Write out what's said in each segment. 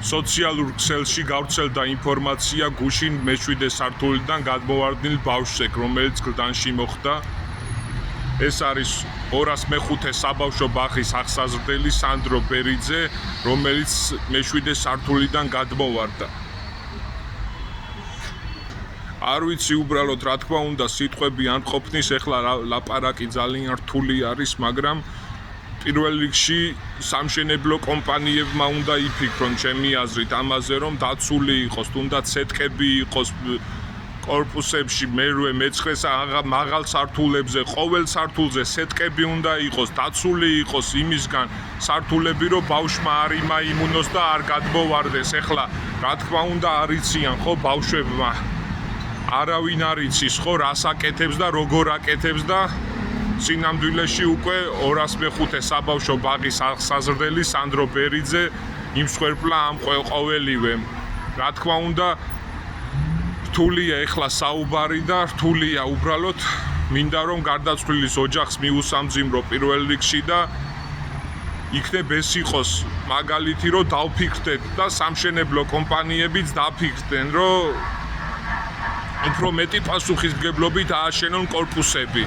სოციალურ ქსელში გავრცელდა ინფორმაცია გუშინ მე-7 სართულიდან გადმოვარდნილ ბავშვზე, რომელიც გლდანში მოხვდა. ეს არის 205 საბავშვო ბაღის აღსაზრდელი სანდრო ბერიძე, რომელიც მე-7 სართულიდან გადმოვარდა. არ ვიცი უბრალოდ რა თქმა უნდა სიტყვები ან ყოფნის, ეხლა ლაპარაკი ძალიან რთული არის, მაგრამ პირველ რიგში სამშენებლო კომპანიებმა უნდა იფიქრონ ჩემი აზრით ამაზე, რომ დაცული იყოს, თუნდაც სეტყები იყოს კორპუსებში მერვე მეცხრესა მაღალ სართულებზე, ყოველ სართულზე სეტყები უნდა იყოს, დაცული იყოს იმისგან სართულები, რომ ბავშვმა არ იმაიმუნოს და არ გადმოვარდეს. ეხლა რა თქმა უნდა არ იციან ხო ბავშვებმა, არავინ არ იცის ხო რას აკეთებს და როგორ აკეთებს და სინამდვილეში უკვე 205 საბავშვო ბაღის აღსაზრდელი სანდრო ბერიძე იმსხვერპლა ამ ყოველივე. რა თქმა უნდა რთულია ეხლა საუბარი და რთულია უბრალოდ მინდა რომ გარდაცვლილის ოჯახს მიუსამძიმრო პირველ რიგში და იქნებ ეს იყოს მაგალითი რომ დავფიქრდეთ და სამშენებლო კომპანიებიც დაფიქრდნენ რომ უფრო მეტი პასუხისმგებლობით ააშენონ კორპუსები.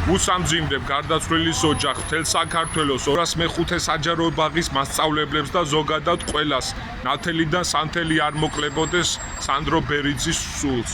უსამძიმრებ გარდაცვლილის ოჯახს, მთელ საქართველოს 205 საჯარო ბაღის მასწავლებლებს და ზოგადად ყველას ნათელი და სანთელი არ მოკლებოდეს სანდრო ბერიძის სულს.